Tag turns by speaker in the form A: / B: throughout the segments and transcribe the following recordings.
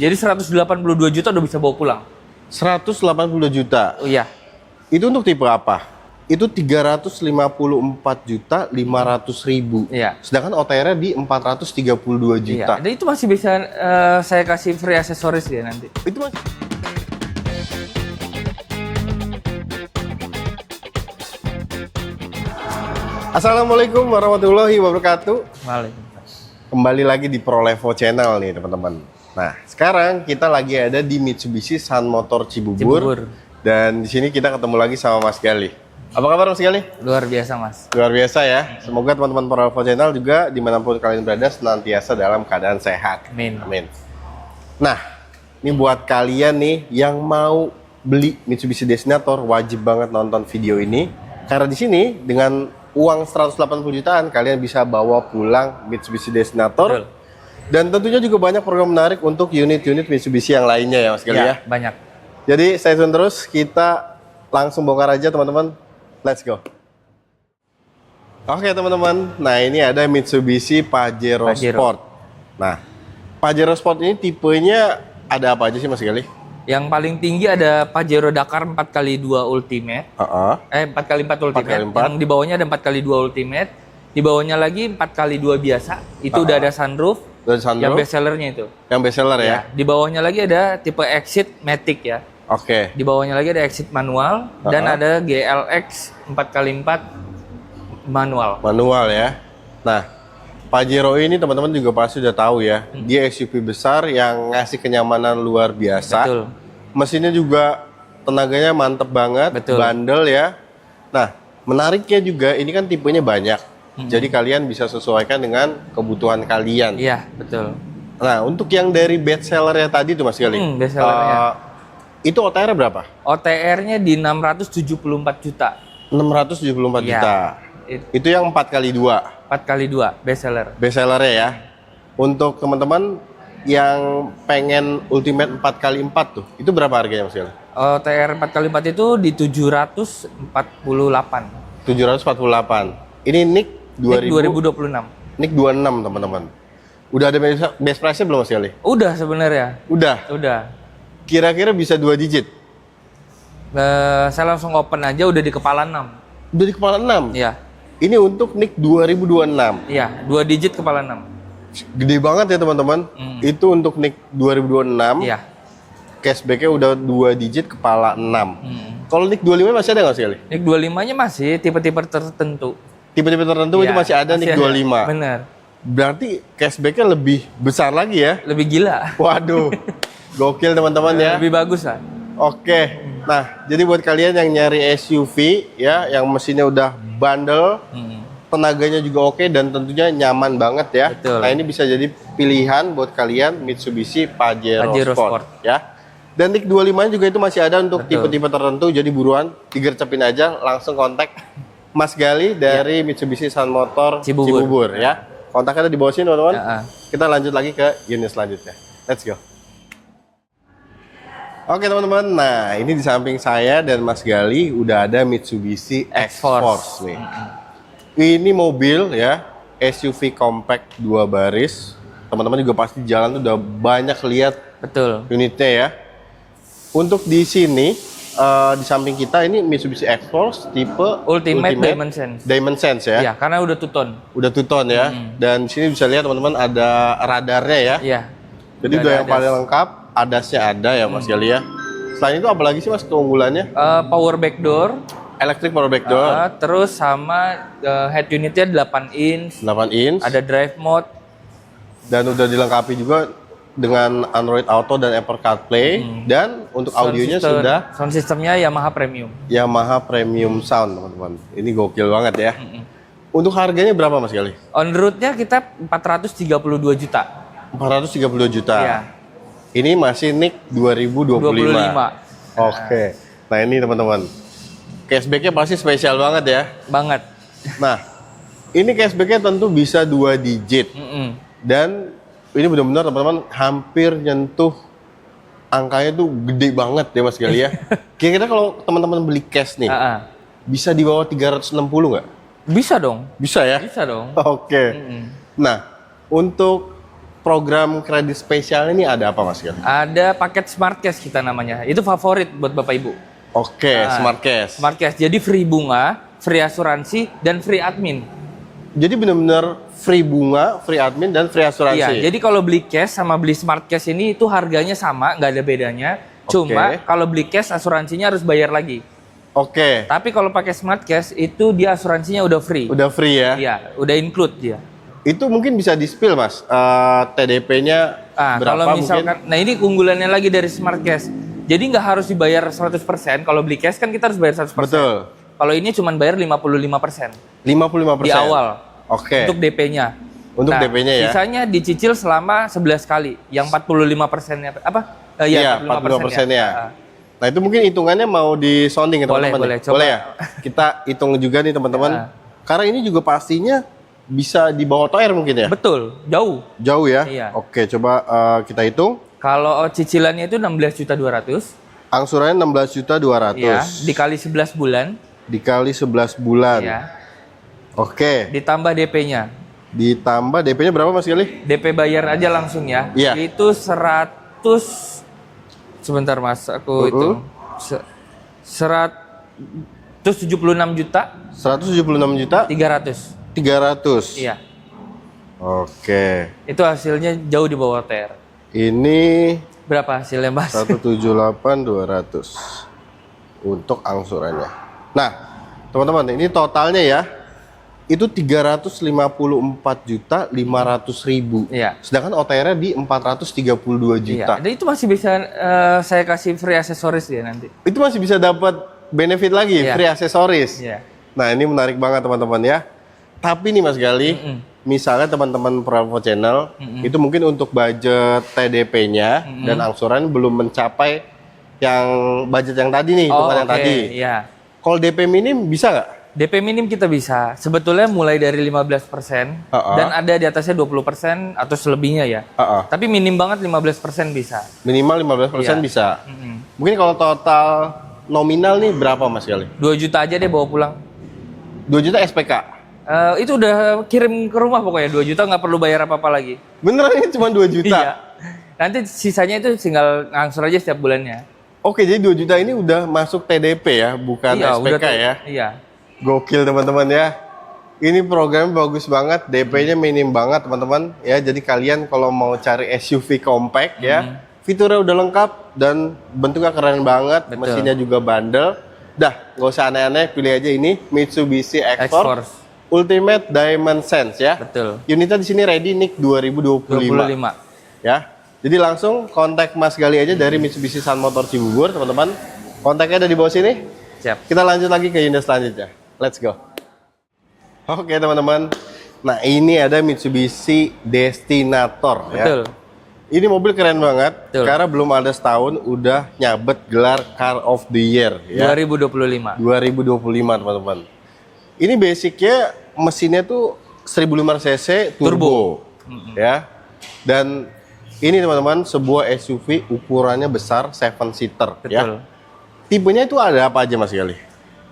A: Jadi 182 juta udah bisa bawa pulang.
B: 182 juta.
A: Oh iya.
B: Itu untuk tipe apa? Itu 354.500.000.
A: Iya.
B: Sedangkan OTR-nya di 432 juta.
A: Iya. Dan itu masih bisa saya kasih free aksesoris ya nanti.
B: Itu masih. Assalamualaikum warahmatullahi wabarakatuh.
A: Waalaikumsalam.
B: Kembali lagi di ProLevo Channel nih teman-teman. Nah, sekarang kita lagi ada di Mitsubishi Sun Motor Cibubur. Dan di sini kita ketemu lagi sama Mas Gali. Apa kabar Mas Gali?
A: Luar biasa Mas.
B: Luar biasa ya. Semoga teman-teman ProLevo Channel juga dimanapun kalian berada senantiasa dalam keadaan sehat.
A: Amin.
B: Amin. Nah, ini buat kalian nih yang mau beli Mitsubishi Destinator wajib banget nonton video ini. Karena di sini dengan uang 180 jutaan kalian bisa bawa pulang Mitsubishi Destinator.
A: Betul.
B: Dan tentunya juga banyak program menarik untuk unit-unit Mitsubishi yang lainnya ya Mas Gali ya.
A: Banyak.
B: Jadi stay tune terus, kita langsung bongkar aja teman-teman. Let's go. Oke teman-teman, nah ini ada Mitsubishi Pajero Sport. Nah, Pajero Sport ini tipenya ada apa aja sih Mas Gali?
A: Yang paling tinggi ada Pajero Dakar 4x2 Ultimate. 4x4 Ultimate.
B: 4x4.
A: Yang di bawahnya ada 4x2 Ultimate. Di bawahnya lagi 4x2 biasa. Itu udah ada sunroof. Yang best sellernya itu.
B: Yang best seller ya?
A: Di bawahnya lagi ada tipe Exit Matic ya.
B: Oke.
A: Di bawahnya lagi ada Exit manual dan ada GLX 4x4 manual.
B: Manual ya. Nah, Pajero ini teman-teman juga pasti udah tahu ya. Dia SUV besar yang ngasih kenyamanan luar biasa.
A: Betul.
B: Mesinnya juga tenaganya mantep banget,
A: Betul.
B: bandel ya. Nah, menariknya juga ini kan tipenya banyak. Jadi kalian bisa sesuaikan dengan kebutuhan kalian.
A: Iya, betul.
B: Nah, untuk yang dari best sellernya tadi tuh Mas Gali.
A: Best sellernya.
B: Itu OTR berapa?
A: OTR-nya di 674 juta.
B: 674
A: Iya.
B: juta. Itu yang 4x2.
A: 4x2 best seller.
B: Best sellernya ya. Untuk teman-teman yang pengen Ultimate 4x4 tuh, itu berapa harganya Mas Gali?
A: OTR 4x4 itu di 748.
B: 748. Ini NIK
A: 2026.
B: NIK 26 teman-teman. Udah ada best price-nya belum Mas Gali?
A: Udah sebenarnya.
B: Udah. Kira-kira bisa 2 digit?
A: Saya langsung open aja udah di kepala 6.
B: Udah di kepala 6?
A: Iya.
B: Ini untuk NIK 2026.
A: Iya, 2 digit kepala 6.
B: Gede banget ya teman-teman. Itu untuk NIK 2026.
A: Iya.
B: Cashback-nya udah 2 digit kepala 6. Kalau NIK 25 masih ada nggak sih?
A: NIK 25-nya masih tipe-tipe tertentu.
B: Tipe-tipe tertentu
A: Iya,
B: itu masih ada NIK 25.
A: Bener.
B: Berarti cashback-nya lebih besar lagi ya?
A: Lebih gila.
B: Waduh. Gokil teman-teman ya.
A: Lebih bagus lah.
B: Oke. Nah, jadi buat kalian yang nyari SUV ya, yang mesinnya udah bandel, tenaganya juga oke dan tentunya nyaman banget ya.
A: Betul.
B: Nah, ini bisa jadi pilihan buat kalian Mitsubishi Pajero Sport ya. Dan NIK 25 juga itu masih ada untuk tipe-tipe tertentu, jadi buruan digercepin aja, langsung kontak Mas Gali dari Mitsubishi Sun Motor Cibubur ya. Kontaknya ada di bawah sini teman-teman. Kita lanjut lagi ke unit selanjutnya. Let's go. Oke teman-teman, nah ini di samping saya dan Mas Gali udah ada Mitsubishi X-Force nih. Ini mobil ya, SUV compact 2 baris. Teman-teman juga pasti jalan tuh udah banyak lihat unitnya ya. Untuk di sini di samping kita ini Mitsubishi X-Force tipe
A: Ultimate Dimensions.
B: Dimensions ya.
A: Iya, karena udah two-tone.
B: Udah two-tone ya. Dan di sini bisa lihat teman-teman ada radarnya ya.
A: Iya.
B: Jadi udah yang paling lengkap, ADAS-nya ada ya Mas Gali ya. Selain itu apalagi sih Mas keunggulannya?
A: Power back door.
B: Electric power back door.
A: Terus sama head unitnya 8 inch.
B: 8 inch.
A: Ada drive mode.
B: Dan udah dilengkapi juga dengan Android Auto dan Apple CarPlay. Dan untuk audionya sudah
A: sound systemnya Yamaha Premium.
B: Yamaha Premium Sound teman-teman. Ini gokil banget ya. Untuk harganya berapa Mas Gali?
A: On road-nya kita 432 juta.
B: 432 juta.
A: Iya.
B: Ini masih NIK 2025. Oke. Nah ini teman-teman. Cashback-nya pasti spesial banget ya.
A: Banget.
B: Nah, ini cashback-nya tentu bisa 2 digit. Dan ini benar-benar teman-teman hampir nyentuh angkanya tuh gede banget ya Mas Gali ya. Kira-kira kalau teman-teman beli cash nih, bisa di bawah 360 nggak?
A: Bisa dong.
B: Bisa ya?
A: Bisa dong.
B: Oke. Nah, untuk program kredit spesial ini ada apa Mas Gali?
A: Ada paket Smart Cash kita namanya. Itu favorit buat Bapak Ibu.
B: Oke, Smart Cash.
A: Smart Cash. Jadi free bunga, free asuransi, dan free admin.
B: Jadi benar-benar free bunga, free admin, dan free asuransi.
A: Iya, jadi kalau beli cash sama beli Smart Cash ini itu harganya sama, nggak ada bedanya. Cuma kalau beli cash asuransinya harus bayar lagi.
B: Oke.
A: Tapi kalau pakai Smart Cash itu dia asuransinya udah free.
B: Udah free ya?
A: Iya, udah include dia.
B: Itu mungkin bisa di-spill Mas, TDP-nya berapa
A: kalau misalkan,
B: mungkin?
A: nah ini keunggulannya lagi dari Smart Cash. Jadi nggak harus dibayar 100%, kalau beli cash kan kita harus bayar 100%.
B: Betul.
A: Kalau ini cuma bayar 55%.
B: 55%?
A: Di awal.
B: Oke.
A: Untuk DP-nya.
B: Untuk DP-nya ya?
A: Sisanya dicicil selama 11 kali. Yang 45%-nya, apa?
B: Iya, 45%-nya. Nah itu mungkin hitungannya mau disonding ya teman-teman.
A: Boleh, coba.
B: Boleh ya? Kita hitung juga nih teman-teman. Karena ini juga pastinya bisa di bawah TOR mungkin ya?
A: Betul, jauh.
B: Jauh ya?
A: Iya.
B: Oke, coba kita hitung.
A: Kalau cicilannya itu 16.200.000.
B: Angsurannya 16.200.000.
A: Iya, dikali 11 bulan.
B: Dikali 11 bulan.
A: Iya.
B: Oke.
A: Ditambah DP-nya.
B: Ditambah DP-nya berapa Mas Gali?
A: DP bayar aja langsung ya.
B: Iya.
A: Itu 100. Sebentar Mas, aku itu 176 juta.
B: 176 juta?
A: 300.
B: 300.
A: Iya.
B: Oke.
A: Itu hasilnya jauh di bawah TR.
B: Ini
A: Berapa hasilnya Mas?
B: 178.200 untuk angsurannya. Nah, teman-teman, ini totalnya ya. Itu 354.500.000.
A: Iya.
B: Sedangkan OTR-nya di 432 juta.
A: Iya. Dan itu masih bisa saya kasih free aksesoris ya nanti.
B: Itu masih bisa dapat benefit lagi,
A: Iya.
B: free aksesoris.
A: Iya.
B: Nah, ini menarik banget teman-teman ya. Tapi nih Mas Gali, misalnya teman-teman Bravo Channel itu mungkin untuk budget TDP-nya dan angsuran belum mencapai yang budget yang tadi nih, bukan yang tadi.
A: Iya.
B: Kalau DP minim bisa nggak?
A: DP minim kita bisa. Sebetulnya mulai dari 15% dan ada di atasnya 20% atau selebihnya ya. Tapi minim banget 15% bisa.
B: Minimal 15% bisa. Mungkin kalau total nominal nih berapa Mas Gali?
A: 2 juta aja deh bawa pulang.
B: 2 juta SPK?
A: Itu udah kirim ke rumah pokoknya. 2 juta nggak perlu bayar apa-apa lagi.
B: Beneran ini cuma 2 juta?
A: Iya. Nanti sisanya itu tinggal ngangsur aja setiap bulannya.
B: Oke, jadi 2 juta ini udah masuk TDP ya, bukan SPK ya?
A: Iya.
B: Gokil teman-teman ya. Ini programnya bagus banget, DP-nya minim banget teman-teman ya. Jadi kalian kalau mau cari SUV compact ya, fiturnya udah lengkap dan bentuknya keren banget, mesinnya juga bandel. Dah, nggak usah aneh-aneh, pilih aja ini Mitsubishi X-Force Ultimate Diamond Sense ya.
A: Betul.
B: Unitnya di sini ready NIK 2025. Ya. Jadi langsung kontak Mas Gali aja dari Mitsubishi Sun Motor Cibubur teman-teman. Kontaknya ada di bawah sini.
A: Siap.
B: Kita lanjut lagi ke unit selanjutnya. Let's go. Oke teman-teman. Nah ini ada Mitsubishi Destinator.
A: Betul.
B: Ya. Ini mobil keren banget.
A: Betul.
B: Karena belum ada setahun udah nyabet gelar Car of the Year. Ya.
A: 2025.
B: 2025 teman-teman. Ini basicnya mesinnya tuh 1500 cc turbo. Ya. Dan ini teman-teman sebuah SUV ukurannya besar 7-seater.
A: Betul.
B: Ya. Tipenya itu ada apa aja Mas Gali?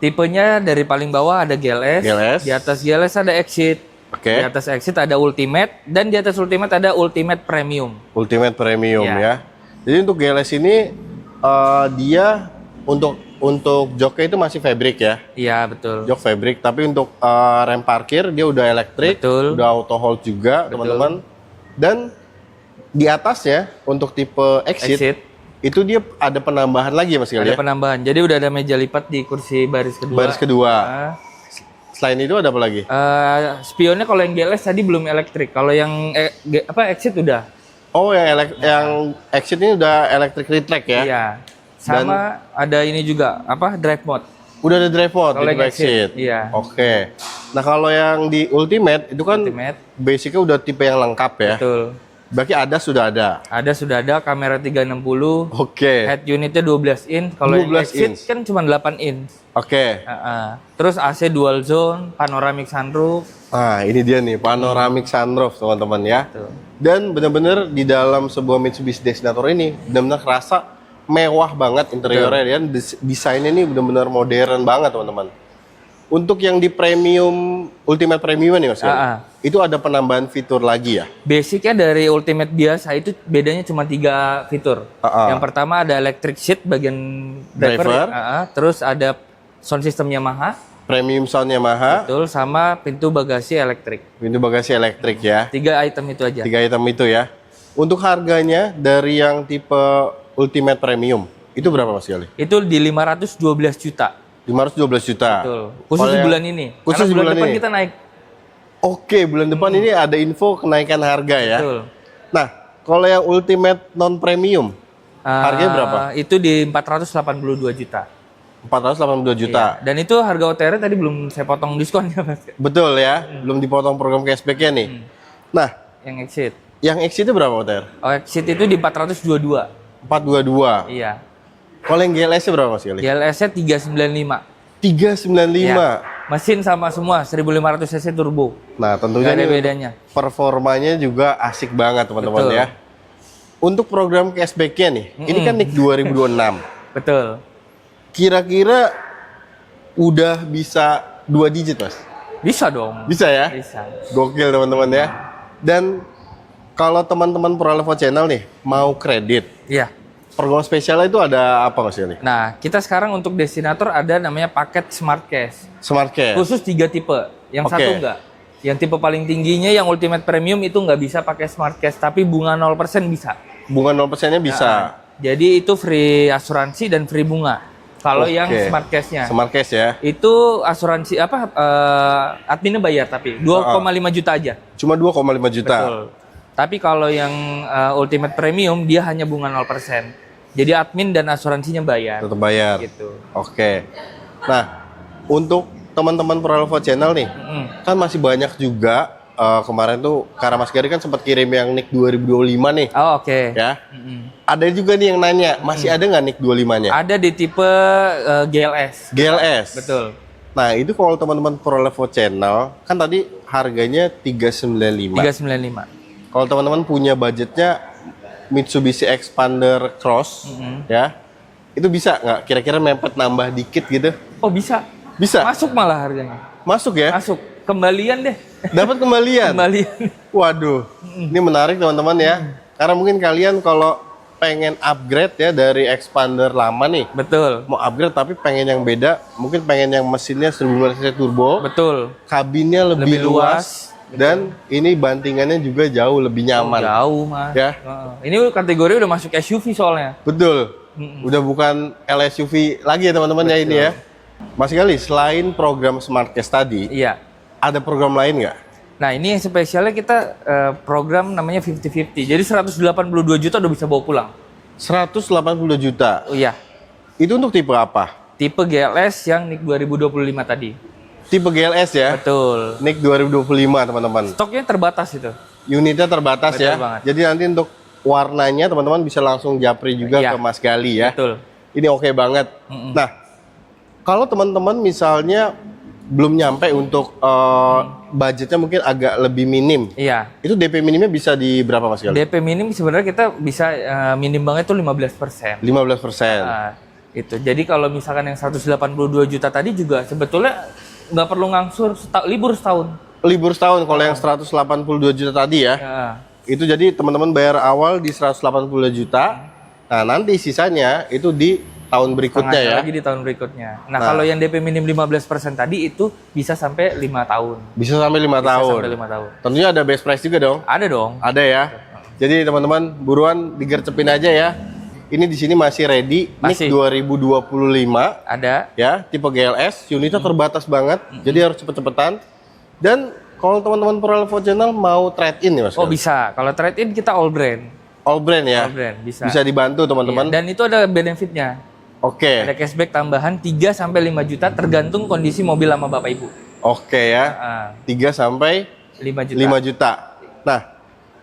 A: Tipenya dari paling bawah ada GLS, di atas GLS ada Exit, di atas Exit ada Ultimate, dan di atas Ultimate ada Ultimate Premium.
B: Ultimate Premium ya. Jadi untuk GLS ini dia untuk joknya itu masih fabric ya?
A: Iya betul.
B: Jok fabric, tapi untuk rem parkir dia udah elektrik, udah auto hold juga teman-teman. Dan di atasnya untuk tipe Exit itu dia ada penambahan lagi ya Mas Gali?
A: Ada penambahan. Jadi udah ada meja lipat di kursi baris kedua.
B: Baris kedua. Selain itu ada apa lagi?
A: Spionnya kalau yang GLS tadi belum elektrik. Kalau yang Exit udah.
B: Oh yang Exit ini udah electric retract ya?
A: Iya. Sama ada ini juga drive mode.
B: Udah ada drive mode di Exit.
A: Iya.
B: Oke. Nah kalau yang di Ultimate itu kan basicnya udah tipe yang lengkap ya?
A: Betul.
B: Berarti sudah ada?
A: Sudah ada, kamera 360.
B: Oke.
A: Head unitnya 12 inch. Kalau yang Exit kan cuma 8 inch.
B: Oke.
A: Terus AC dual zone, panoramic sunroof.
B: Nah ini dia nih, panoramic sunroof teman-teman ya.
A: Betul.
B: Dan benar-benar di dalam sebuah Mitsubishi Destinator ini benar-benar kerasa mewah banget interiornya dan desainnya ini benar-benar modern banget teman-teman. Untuk yang di premium, Ultimate Premium nih Mas, itu ada penambahan fitur lagi ya?
A: Basicnya dari Ultimate biasa itu bedanya cuma 3 fitur. Yang pertama ada electric seat bagian driver. Terus ada sound system Yamaha.
B: Premium sound Yamaha.
A: Betul, sama pintu bagasi elektrik.
B: Pintu bagasi elektrik ya?
A: 3 item itu aja.
B: 3 item itu ya. Untuk harganya dari yang tipe Ultimate Premium, itu berapa Mas Gali?
A: Itu di 512 juta.
B: 512 juta.
A: Betul. Khusus di bulan ini.
B: Khusus di bulan
A: depan
B: ini.
A: kita naik.
B: Oke, bulan depan ini ada info kenaikan harga ya.
A: Betul.
B: Nah, kalau yang Ultimate non premium, harganya berapa?
A: Itu di 482 juta.
B: 482 juta.
A: Iya. Dan itu harga OTR tadi belum saya potong diskonnya, Mas.
B: Betul ya, belum dipotong program cashback-nya nih. Nah,
A: yang exit.
B: Yang exit itu berapa OTR?
A: Oh, exit itu di 422.
B: 422.
A: Iya.
B: Kalau yang GLS-nya berapa Mas Gali?
A: GLS-nya 395.
B: 395.
A: Ya. Mesin sama semua 1500 cc turbo.
B: Nah, tentunya
A: ada bedanya.
B: Performanya juga asik banget teman-teman ya. Untuk program cashback-nya nih, ini kan NIK 2026.
A: Betul.
B: Kira-kira udah bisa 2 digit Mas?
A: Bisa dong.
B: Bisa ya?
A: Bisa.
B: Gokil teman-teman ya. Dan kalau teman-teman ProLevo Channel nih mau kredit,
A: iya.
B: Program spesialnya itu ada apa Mas Yali?
A: Nah, kita sekarang untuk destinator ada namanya paket Smart Cash.
B: Smart Cash.
A: Khusus 3 tipe. Yang satu enggak. Yang tipe paling tingginya yang Ultimate Premium itu nggak bisa pakai Smart Cash, tapi bunga 0% bisa.
B: Bunga 0%-nya bisa.
A: Nah, jadi itu free asuransi dan free bunga. Kalau yang Smart Cash-nya.
B: Smart Cash ya.
A: Itu asuransi apa? Adminnya bayar tapi 2,5 juta aja.
B: Cuma 2,5 juta.
A: Betul. Tapi kalau yang Ultimate Premium dia hanya bunga 0%. Jadi admin dan asuransinya bayar.
B: Tetap bayar.
A: Gitu.
B: Oke. Nah, untuk teman-teman ProLevo Channel nih, kan masih banyak juga kemarin tuh karena Mas Gary kan sempat kirim yang NIK 2025 nih.
A: Oh, oke.
B: Ya. Ada juga nih yang nanya, masih ada nggak NIK 25-nya?
A: Ada di tipe GLS.
B: GLS.
A: Betul.
B: Nah, itu kalau teman-teman ProLevo Channel, kan tadi harganya 395.
A: 395.
B: Kalau teman-teman punya budgetnya Mitsubishi Expander Cross, ya, itu bisa nggak? Kira-kira mepet nambah dikit gitu?
A: Oh, bisa.
B: Bisa.
A: Masuk malah harganya.
B: Masuk ya?
A: Masuk. Kembalian deh.
B: Dapat kembalian.
A: Kembalian.
B: Waduh, ini menarik teman-teman ya. Karena mungkin kalian kalau pengen upgrade ya dari Expander lama nih.
A: Betul.
B: Mau upgrade tapi pengen yang beda, mungkin pengen yang mesinnya 1500 cc turbo.
A: Betul.
B: Kabinnya lebih luas. Dan ini bantingannya juga jauh lebih nyaman.
A: Jauh, Mas.
B: Ya.
A: Ini kategori udah masuk SUV soalnya.
B: Betul. Udah bukan LSUV lagi ya teman-teman ya ini ya. Mas Gali, selain program Smart Cash tadi,
A: iya.
B: Ada program lain nggak?
A: Nah, ini yang spesialnya kita program namanya 50-50. Jadi 182 juta udah bisa bawa pulang.
B: 182 juta?
A: Oh iya.
B: Itu untuk tipe apa?
A: Tipe GLS yang NIK 2025 tadi.
B: Tipe GLS ya?
A: Betul.
B: NIK 2025 teman-teman.
A: Stoknya terbatas itu.
B: Unitnya terbatas. Betul ya? Banget. Jadi nanti untuk warnanya teman-teman bisa langsung japri juga ke Mas Gali ya?
A: Betul.
B: Ini oke banget. Nah, kalau teman-teman misalnya belum nyampe untuk budgetnya mungkin agak lebih minim.
A: Iya.
B: Itu DP minimnya bisa di berapa Mas Gali?
A: DP minim sebenarnya kita bisa minim banget itu 15%.
B: 15%.
A: Itu. Jadi kalau misalkan yang 182 juta tadi juga sebetulnya nggak perlu ngangsur libur setahun.
B: Libur setahun kalau yang 182 juta tadi ya. Itu jadi teman-teman bayar awal di 182 juta. Nah, nanti sisanya itu di tahun berikutnya ya.
A: Lagi di tahun berikutnya. Nah, kalau yang DP minim 15% tadi itu bisa sampai 5 tahun.
B: Bisa sampai 5 tahun.
A: Sampai 5 tahun.
B: Tentunya ada best price juga dong.
A: Ada dong.
B: Ada ya. Jadi teman-teman buruan digercepin aja ya. Ini di sini masih ready. NIK 2025.
A: Ada.
B: Ya, tipe GLS. Unitnya terbatas banget. Jadi harus cepet-cepetan. Dan kalau teman-teman ProLevo Channel mau trade-in nih Mas.
A: Oh bisa. Kalau trade-in kita all brand.
B: All brand ya.
A: All brand bisa.
B: Bisa dibantu teman-teman.
A: Iya. Dan itu ada benefitnya.
B: Oke.
A: Ada cashback tambahan 3 sampai 5 juta tergantung kondisi mobil sama Bapak Ibu.
B: Oke ya. 3 sampai
A: 5 juta.
B: 5 juta. Nah,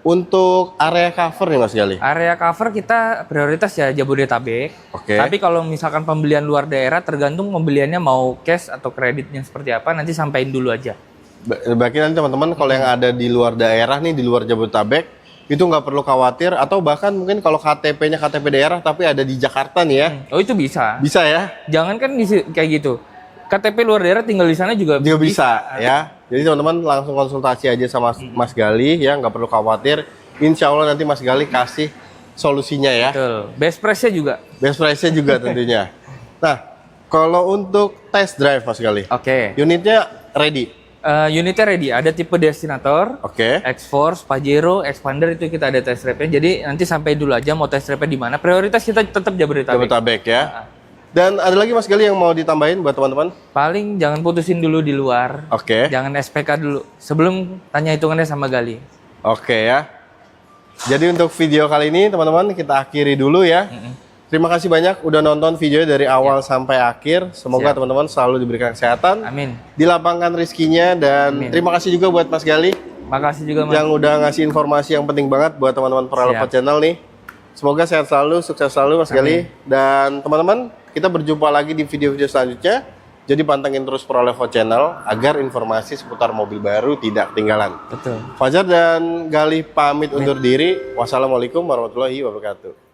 B: untuk area cover nih Mas Gali.
A: Area cover kita prioritas ya Jabodetabek.
B: Oke.
A: Tapi kalau misalkan pembelian luar daerah tergantung pembeliannya mau cash atau kreditnya seperti apa nanti sampaikan dulu aja.
B: Berarti nanti teman-teman kalau yang ada di luar daerah nih, di luar Jabodetabek, itu nggak perlu khawatir, atau bahkan mungkin kalau KTP-nya KTP daerah tapi ada di Jakarta nih ya.
A: Oh itu bisa.
B: Bisa ya?
A: Jangan kan kayak gitu. KTP luar daerah tinggal di sana juga
B: bisa ya. Jadi teman-teman langsung konsultasi aja sama Mas Gali ya, nggak perlu khawatir. Insya Allah nanti Mas Gali kasih solusinya ya.
A: Betul. Best price-nya juga.
B: Best price-nya juga tentunya. Nah, kalau untuk test drive Mas Gali.
A: Oke.
B: Unitnya ready.
A: Unitnya ready, ada tipe Destinator, X-Force, Pajero, Expander itu kita ada test drive-nya. Jadi nanti sampai dulu aja mau test drive-nya di mana. Prioritas kita tetap Jabodetabek.
B: Jabodetabek ya. Dan ada lagi Mas Gali yang mau ditambahin buat teman-teman?
A: Paling jangan putusin dulu di luar. Jangan SPK dulu sebelum tanya hitungannya sama Gali.
B: Ya. Jadi untuk video kali ini teman-teman kita akhiri dulu ya. Terima kasih banyak udah nonton video dari awal sampai akhir. Semoga teman-teman selalu diberikan kesehatan.
A: Amin.
B: Dilapangkan rezekinya dan terima kasih juga buat Mas Gali.
A: Makasih juga Mas.
B: Yang udah ngasih informasi yang penting banget buat teman-teman Pralefo Channel nih. Semoga sehat selalu, sukses selalu Mas Gali. Dan teman-teman, kita berjumpa lagi di video-video selanjutnya. Jadi pantengin terus Pralefo Channel agar informasi seputar mobil baru tidak ketinggalan.
A: Betul.
B: Fajar dan Gali pamit undur diri. Wassalamualaikum warahmatullahi wabarakatuh.